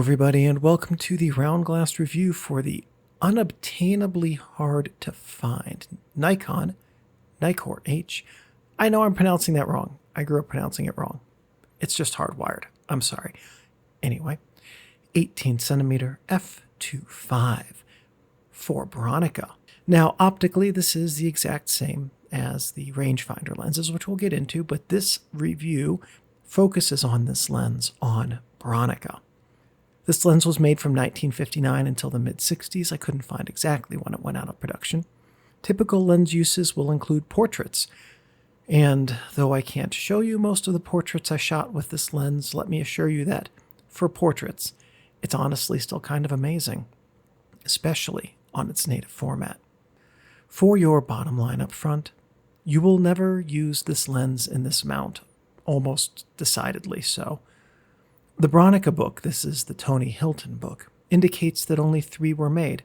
everybody, and welcome to the round glass review for the unobtainably hard to find Nikon Nikkor-H. I know I'm pronouncing that wrong. I grew up pronouncing it wrong. It's just hardwired. I'm sorry. Anyway, 18cm f2.5 for Bronica. Now, optically, this is the exact same as the rangefinder lenses, which we'll get into, but this review focuses on this lens on Bronica. This lens was made from 1959 until the mid-60s. I couldn't find exactly when it went out of production. Typical lens uses will include portraits, and though I can't show you most of the portraits I shot with this lens, let me assure you that for portraits, it's honestly still kind of amazing, especially on its native format. For your bottom line up front, you will never use this lens in this mount, almost decidedly so. The Bronica book, this is the Tony Hilton book, indicates that only 3 were made.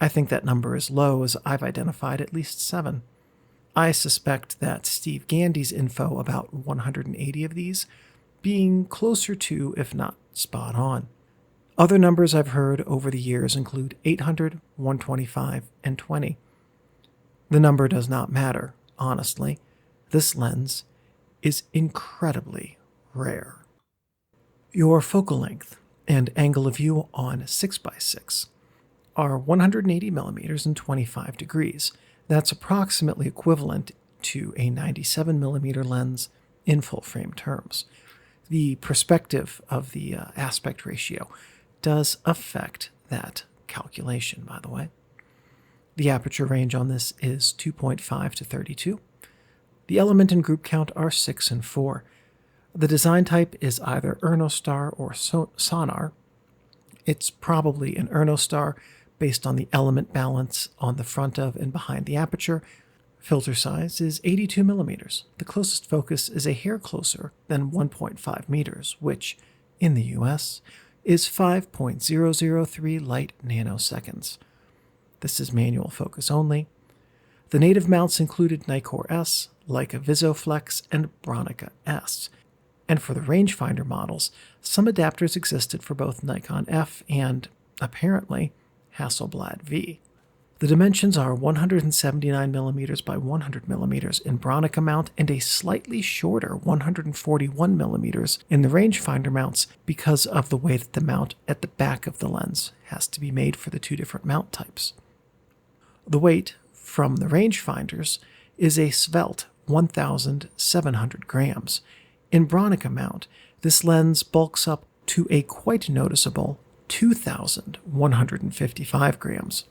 I think that number is low, as I've identified at least 7. I suspect that Steve Gandy's info about 180 of these being closer to, if not spot on. Other numbers I've heard over the years include 800, 125, and 20. The number does not matter, honestly. This lens is incredibly rare. Your focal length and angle of view on 6x6 are 180 millimeters and 25 degrees. That's approximately equivalent to a 97 millimeter lens in full frame terms. The perspective of the aspect ratio does affect that calculation, by the way. The aperture range on this is 2.5 to 32. The element and group count are 6 and 4. The design type is either Ernostar or Sonar. It's probably an Ernostar based on the element balance on the front of and behind the aperture. Filter size is 82 millimeters. The closest focus is a hair closer than 1.5 meters, which, in the US, is 5.003 light nanoseconds. This is manual focus only. The native mounts included Nikkor-S, Leica VisoFlex, and Bronica S. And for the rangefinder models, some adapters existed for both Nikon F and, apparently, Hasselblad V. The dimensions are 179mm by 100mm in Bronica mount and a slightly shorter 141mm in the rangefinder mounts because of the way that the mount at the back of the lens has to be made for the 2 different mount types. The weight from the rangefinders is a svelte 1,700 grams. In Bronica mount, this lens bulks up to a quite noticeable 2,155 grams.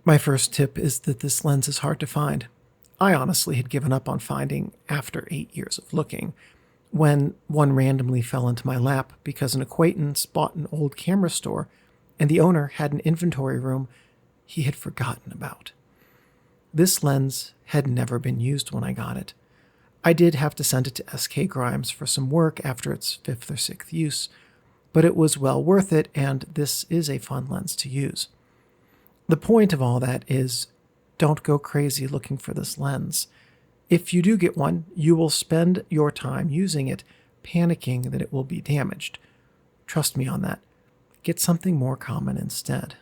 My first tip is that this lens is hard to find. I honestly had given up on finding after 8 years of looking, when one randomly fell into my lap because an acquaintance bought an old camera store and the owner had an inventory room he had forgotten about. This lens had never been used when I got it. I did have to send it to SK Grimes for some work after its 5th or 6th use, but it was well worth it, and this is a fun lens to use. The point of all that is, don't go crazy looking for this lens. If you do get one, you will spend your time using it, panicking that it will be damaged. Trust me on that. Get something more common instead.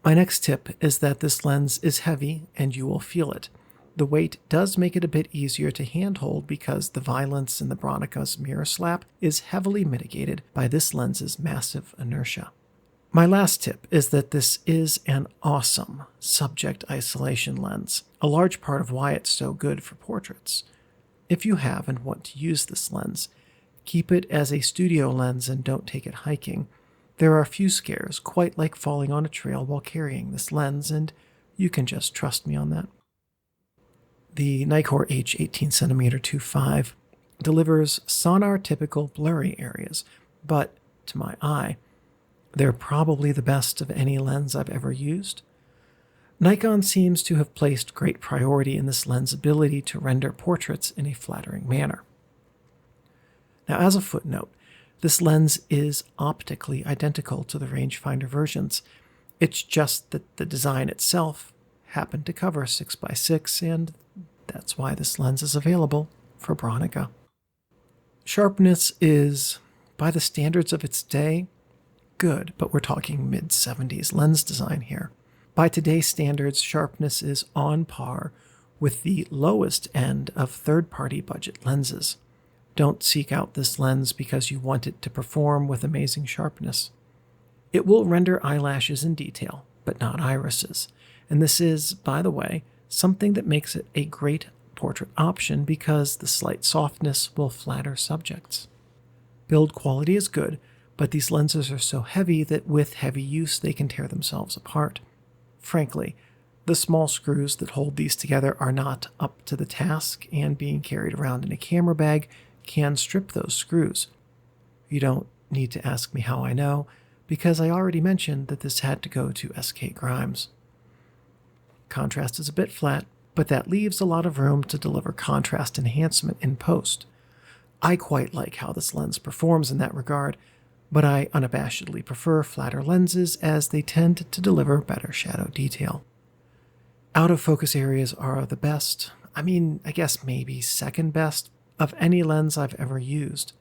My next tip is that this lens is heavy, and you will feel it. The weight does make it a bit easier to handhold because the violence in the Bronica's mirror slap is heavily mitigated by this lens's massive inertia. My last tip is that this is an awesome subject isolation lens, a large part of why it's so good for portraits. If you have and want to use this lens, keep it as a studio lens and don't take it hiking. There are a few scares, quite like falling on a trail while carrying this lens, and you can just trust me on that. The Nikkor-H 18cm 2.5 delivers sonar-typical blurry areas, but, to my eye, they're probably the best of any lens I've ever used. Nikon seems to have placed great priority in this lens' ability to render portraits in a flattering manner. Now, as a footnote, this lens is optically identical to the rangefinder versions. It's just that the design itself happened to cover 6x6, and that's why this lens is available for Bronica. Sharpness is, by the standards of its day, good, but we're talking mid-70s lens design here. By today's standards, sharpness is on par with the lowest end of third-party budget lenses. Don't seek out this lens because you want it to perform with amazing sharpness. It will render eyelashes in detail, but not irises. And this is, by the way, something that makes it a great portrait option because the slight softness will flatter subjects. Build quality is good, but these lenses are so heavy that with heavy use they can tear themselves apart. Frankly, the small screws that hold these together are not up to the task, and being carried around in a camera bag can strip those screws. You don't need to ask me how I know, because I already mentioned that this had to go to SK Grimes. Contrast is a bit flat, but that leaves a lot of room to deliver contrast enhancement in post. I quite like how this lens performs in that regard, but I unabashedly prefer flatter lenses as they tend to deliver better shadow detail. Out of focus areas are the best, I guess maybe second best, of any lens I've ever used.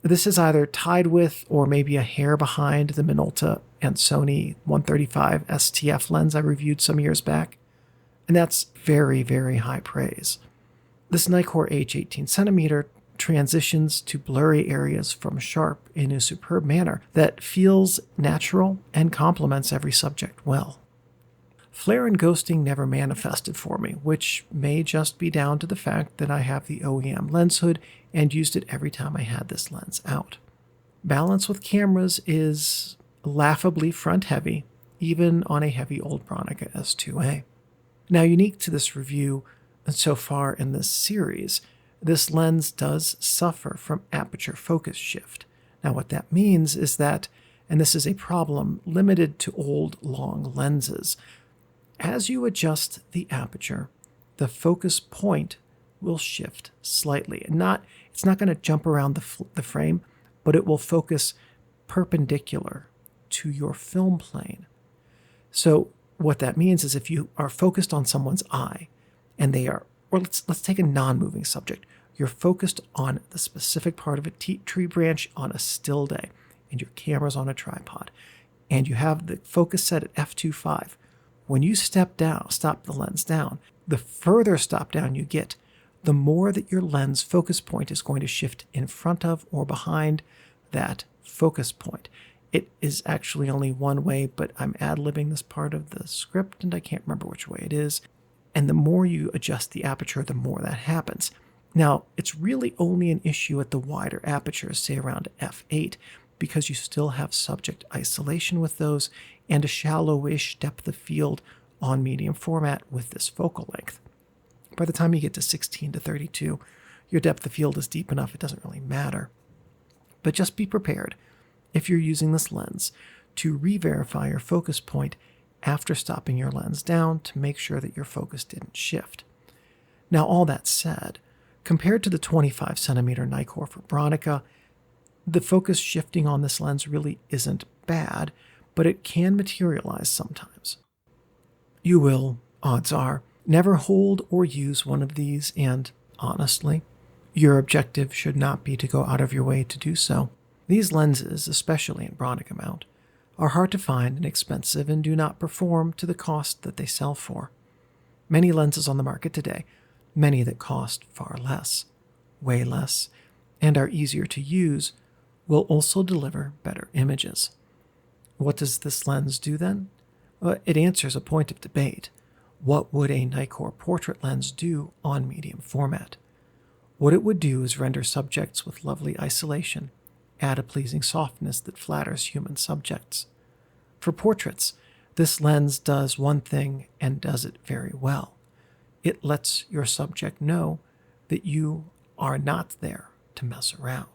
This is either tied with or maybe a hair behind the Minolta and Sony 135 STF lens I reviewed some years back, and that's very, very high praise. This Nikkor-H 18cm transitions to blurry areas from sharp in a superb manner that feels natural and complements every subject well. Flare and ghosting never manifested for me, which may just be down to the fact that I have the OEM lens hood and used it every time I had this lens out. Balance with cameras is laughably front-heavy, even on a heavy old Bronica S2A. Now, unique to this review and so far in this series, this lens does suffer from aperture focus shift. Now, what that means is that, and this is a problem limited to old, long lenses, as you adjust the aperture, the focus point will shift slightly. It's not going to jump around the frame, but it will focus perpendicular to your film plane. So what that means is if you are focused on someone's eye, and they are, or let's take a non-moving subject, you're focused on the specific part of a tree branch on a still day, and your camera's on a tripod, and you have the focus set at f2.5. When you stop the lens down, the further stop down you get, the more that your lens focus point is going to shift in front of or behind that focus point. It is actually only one way, but I'm ad-libbing this part of the script, and I can't remember which way it is. And the more you adjust the aperture, the more that happens. Now, it's really only an issue at the wider apertures, say around f8, because you still have subject isolation with those and a shallowish depth of field on medium format with this focal length. By the time you get to 16 to 32, your depth of field is deep enough it doesn't really matter. But just be prepared, if you're using this lens, to re-verify your focus point after stopping your lens down to make sure that your focus didn't shift. Now, all that said, compared to the 25cm Nikkor for Bronica, the focus shifting on this lens really isn't bad, but it can materialize sometimes. You will, odds are, never hold or use one of these, and honestly, your objective should not be to go out of your way to do so. These lenses, especially in Bronica mount, are hard to find and expensive and do not perform to the cost that they sell for. Many lenses on the market today, many that cost far less, way less, and are easier to use, will also deliver better images. What does this lens do then? Well, it answers a point of debate. What would a Nikkor portrait lens do on medium format? What it would do is render subjects with lovely isolation, add a pleasing softness that flatters human subjects. For portraits, this lens does one thing and does it very well. It lets your subject know that you are not there to mess around.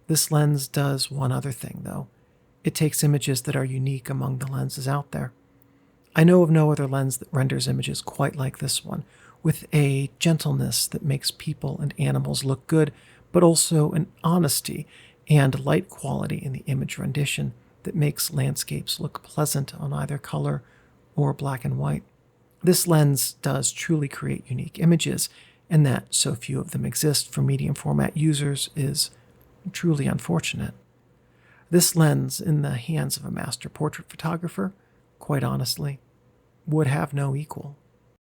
This lens does one other thing, though. It takes images that are unique among the lenses out there. I know of no other lens that renders images quite like this one, with a gentleness that makes people and animals look good, but also an honesty and light quality in the image rendition that makes landscapes look pleasant on either color or black and white. This lens does truly create unique images, and that so few of them exist for medium format users is truly unfortunate. This lens, in the hands of a master portrait photographer, quite honestly, would have no equal.